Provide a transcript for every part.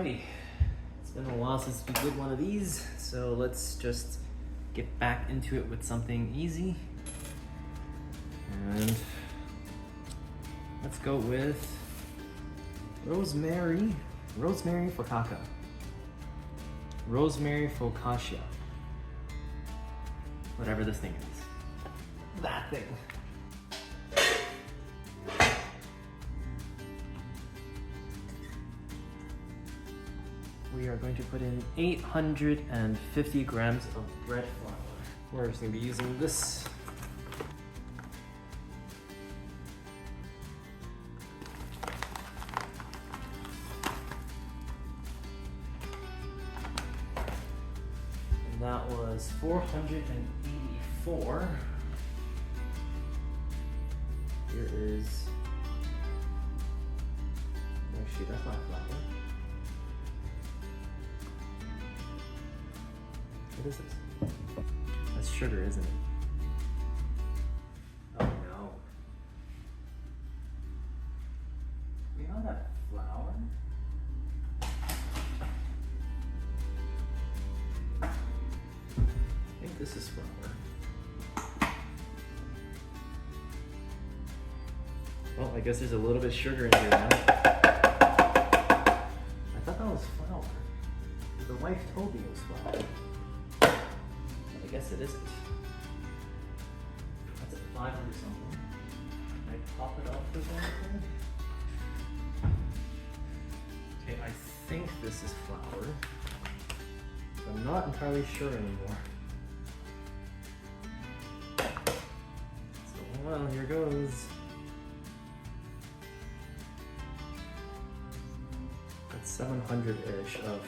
Alrighty, it's been a while since we did one of these, so let's just get back into it with something easy. And let's go with rosemary focaccia. Rosemary focaccia. Whatever this thing is. That thing. We are going to put in 850 grams of bread flour. We're just going to be using this. And that was 484. Here is, actually that's not flour. What is this? That's sugar, isn't it? Oh no. We know that flour. I think this is flour. Well, I guess there's a little bit of sugar in here now. I thought that was flour. The wife told me it was flour. I guess it isn't. That's at 500 something. Can I pop it up for anything? Okay, I think this is flour. I'm not entirely sure anymore. So, well, here goes. That's 700-ish of,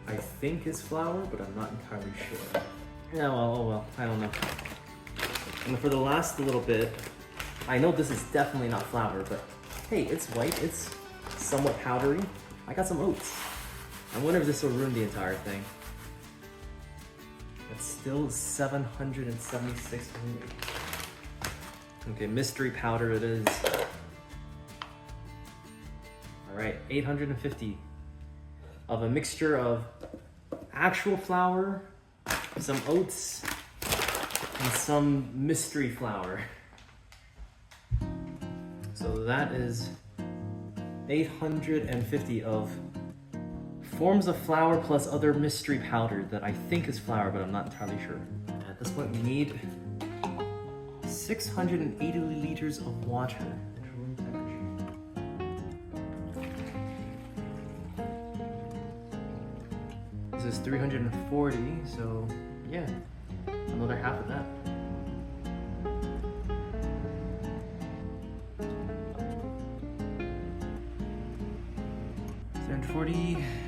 I think is flour, but I'm not entirely sure. Yeah, well, oh well, I don't know. And for the last little bit, I know this is definitely not flour, but hey, it's white, it's somewhat powdery. I got some oats. I wonder if this will ruin the entire thing. That's still 776. Okay, mystery powder it is. All right, 850 of a mixture of actual flour, some oats, and some mystery flour. So that is 850 of forms of flour plus other mystery powder that I think is flour, but I'm not entirely sure. At this point, we need 680 liters of water at room temperature. This is 340, so yeah, another half of that.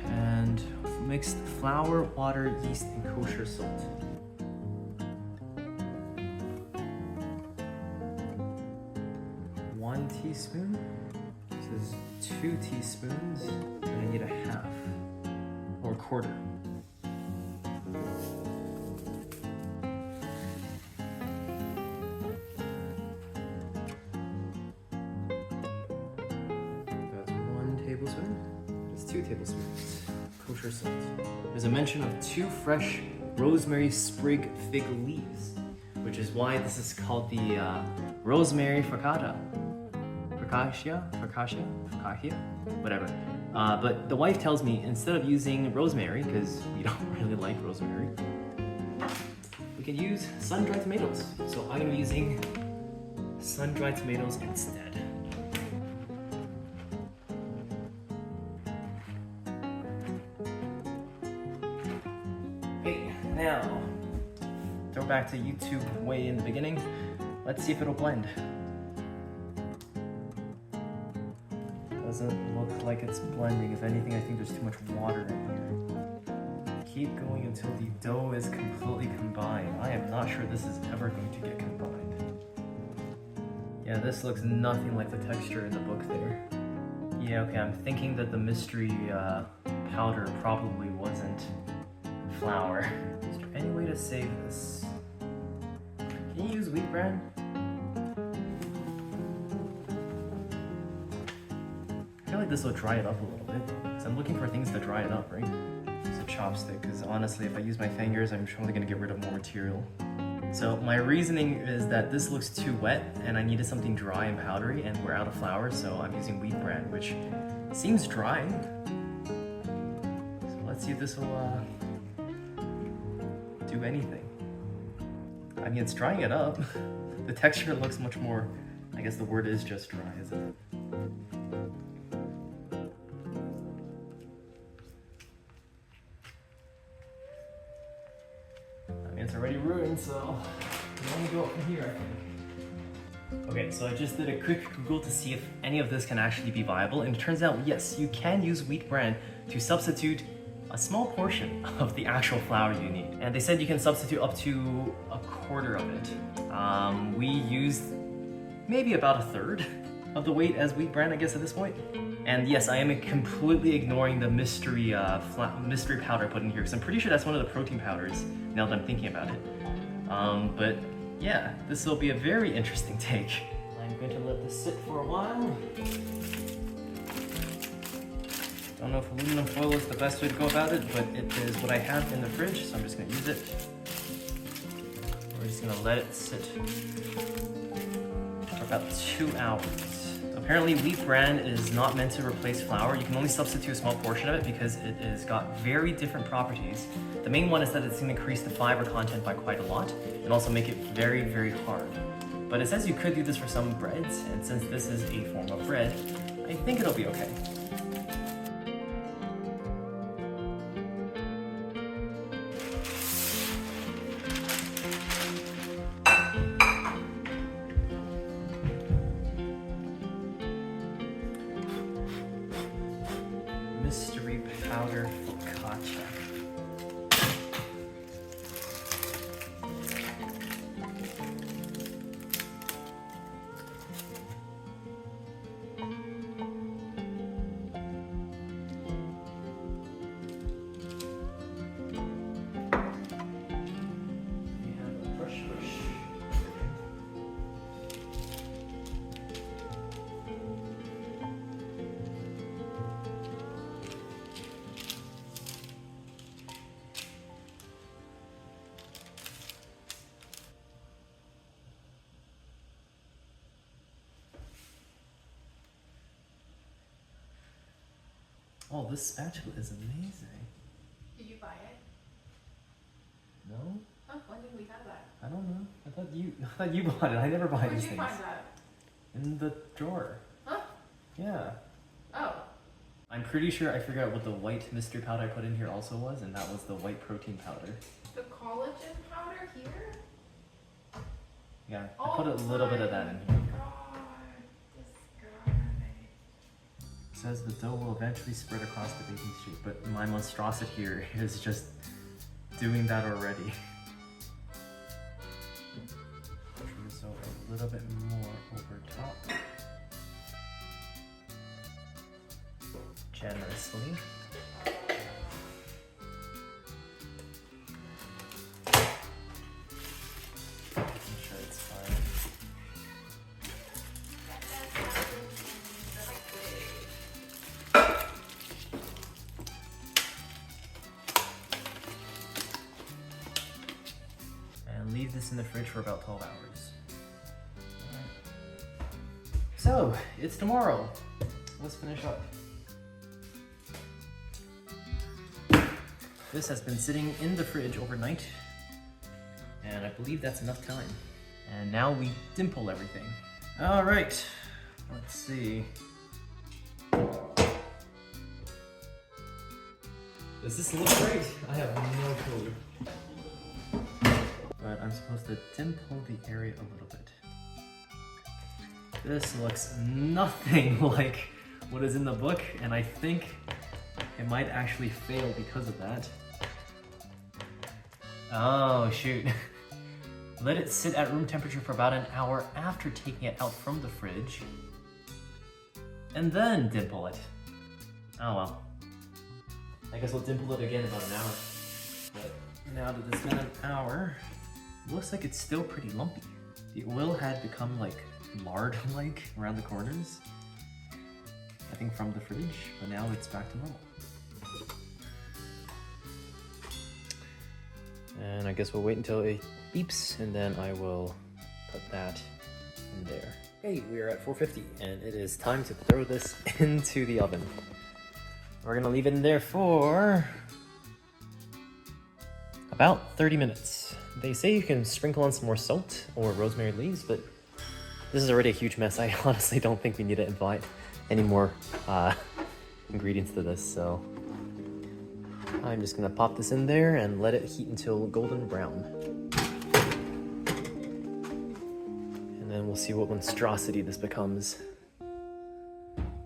And mixed flour, water, yeast, and kosher salt. One teaspoon. This is 2 teaspoons, and I need a half or a quarter. That's 1 tablespoon. 2 tablespoons kosher salt. There's a mention of 2 fresh rosemary sprig fig leaves, which is why this is called the rosemary focaccia, whatever. But the wife tells me instead of using rosemary, because we don't really like rosemary, we can use sun-dried tomatoes. So I'm gonna be using sun-dried tomatoes instead. Now, throw back to YouTube way in the beginning. Let's see if it'll blend. Doesn't look like it's blending. If anything, I think there's too much water in here. Keep going until the dough is completely combined. I am not sure this is ever going to get combined. Yeah, this looks nothing like the texture in the book there. Yeah, okay, I'm thinking that the mystery powder probably wasn't flour. Is there any way to save this? Can you use wheat bran? I feel like this will dry it up a little bit. Because I'm looking for things to dry it up, right? Use a chopstick, because honestly, if I use my fingers, I'm probably gonna get rid of more material. So my reasoning is that this looks too wet, and I needed something dry and powdery, and we're out of flour, so I'm using wheat bran, which seems dry. So let's see if this will do anything. I mean, it's drying it up. The texture looks much more, I guess the word is just dry, isn't it? I mean, it's already ruined, so we only go up from here, I think. Okay, so I just did a quick Google to see if any of this can actually be viable, and it turns out, yes, you can use wheat bran to substitute a small portion of the actual flour you need. And they said you can substitute up to a quarter of it. We used maybe about a third of the weight as wheat bran, I guess, at this point. And yes, I am completely ignoring the mystery powder I put in here, because I'm pretty sure that's one of the protein powders, now that I'm thinking about it. But yeah, this will be a very interesting take. I'm going to let this sit for a while. Don't know if aluminum foil is the best way to go about it, but it is what I have in the fridge, so I'm just gonna use it. We're just gonna let it sit for about 2 hours. Apparently wheat bran is not meant to replace flour. You can only substitute a small portion of it because it has got very different properties. The main one is that it's gonna increase the fiber content by quite a lot and also make it very, very hard. But it says you could do this for some breads, and since this is a form of bread, I think it'll be okay. Mystery powder focaccia. We have a brush. Oh, this spatula is amazing. Did you buy it? No? Oh, when did we have that? I don't know. I thought you bought it. I never buy Where these did you things. find that? In the drawer. Huh? Yeah. Oh. I'm pretty sure I figured out what the white mystery powder I put in here also was, and that was the white protein powder. The collagen powder here? Yeah, I put a little bit of that in here. It says the dough will eventually spread across the baking sheet, but my monstrosity here is just doing that already. So a little bit more over top. Generously. Making sure it's fine. And leave this in the fridge for about 12 hours. Alright. So, it's tomorrow. Let's finish up. This has been sitting in the fridge overnight, and I believe that's enough time. And now we dimple everything. All right, let's see. Does this look right? I have no clue. But I'm supposed to dimple the area a little bit. This looks nothing like what is in the book, and I think it might actually fail because of that. Oh, shoot. Let it sit at room temperature for about an hour after taking it out from the fridge. And then dimple it. Oh well. I guess we'll dimple it again in about an hour. But now that it's been an hour, looks like it's still pretty lumpy. The oil had become like lard-like around the corners. I think from the fridge, but now it's back to normal. And I guess we'll wait until it beeps, and then I will put that in there. Hey, we are at 450, and it is time to throw this into the oven. We're gonna leave it in there for about 30 minutes. They say you can sprinkle on some more salt or rosemary leaves, but this is already a huge mess. I honestly don't think we need to invite any more ingredients to this, so I'm just gonna pop this in there and let it heat until golden brown. And then we'll see what monstrosity this becomes.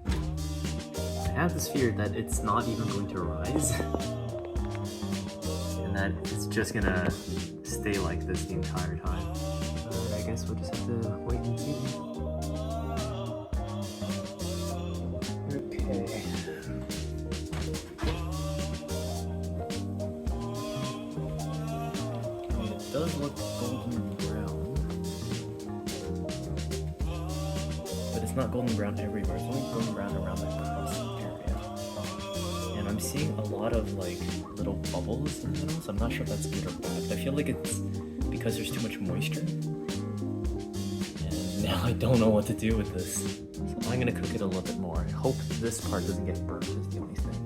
I have this fear that it's not even going to rise. And that it's just gonna stay like this the entire time. But I guess we'll just have to wait and see. Okay. It does look golden brown. But it's not golden brown everywhere. It's only golden brown around the crust area. And I'm seeing a lot of like little bubbles in the middle, so I'm not sure if that's good or bad. I feel like it's because there's too much moisture. And now I don't know what to do with this. So I'm gonna cook it a little bit more. I hope this part doesn't get burnt is the only thing.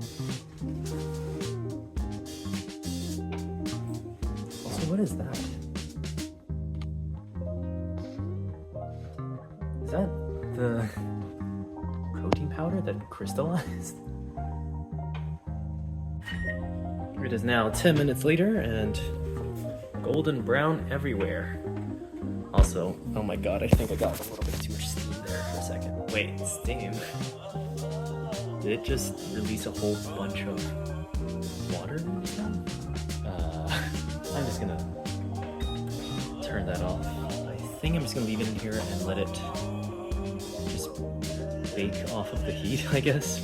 Also, what is that? Is that the protein powder that crystallized? It is now 10 minutes later and golden brown everywhere. Also, oh my god, I think I got a little bit too much steam there for a second. Wait, steam? Did it just release a whole bunch of water? I'm just gonna turn that off. I think I'm just gonna leave it in here and let it just bake off of the heat, I guess.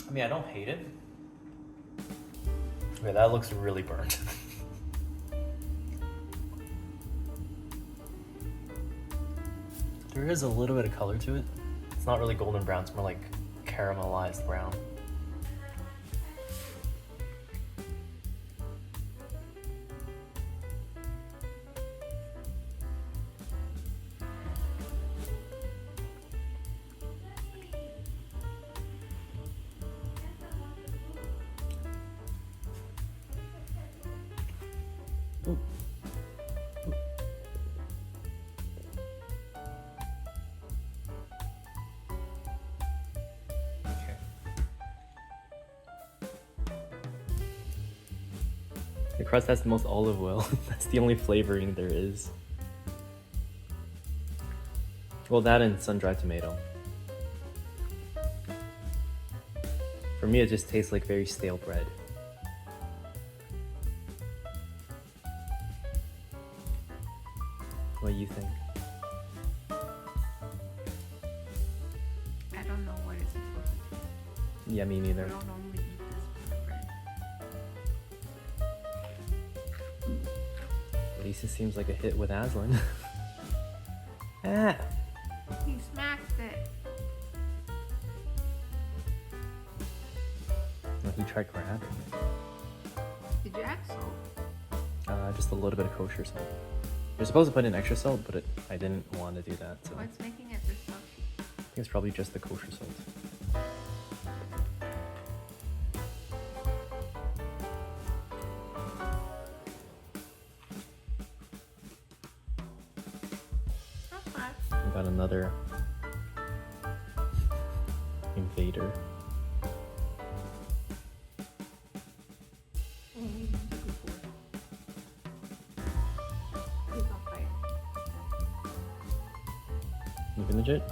I mean, I don't hate it. Okay, that looks really burnt. There is a little bit of color to it. It's not really golden brown, it's more like caramelized brown. Ooh. Ooh. Okay. The crust has the most olive oil. That's the only flavoring there is. Well, that and sun-dried tomato. For me, it just tastes like very stale bread. What do you think? I don't know what it's supposed to be. Yeah, me neither. I don't normally eat this kind of bread. At least it seems like a hit with Aslan. Ah! He smacked it. Well, he tried grabbing it. Did you add salt? Just a little bit of kosher salt. You're supposed to put in extra salt, but I didn't want to do that, so I What's making it this salty? think it's probably just the kosher salt. Okay. We got another invader. You finish it?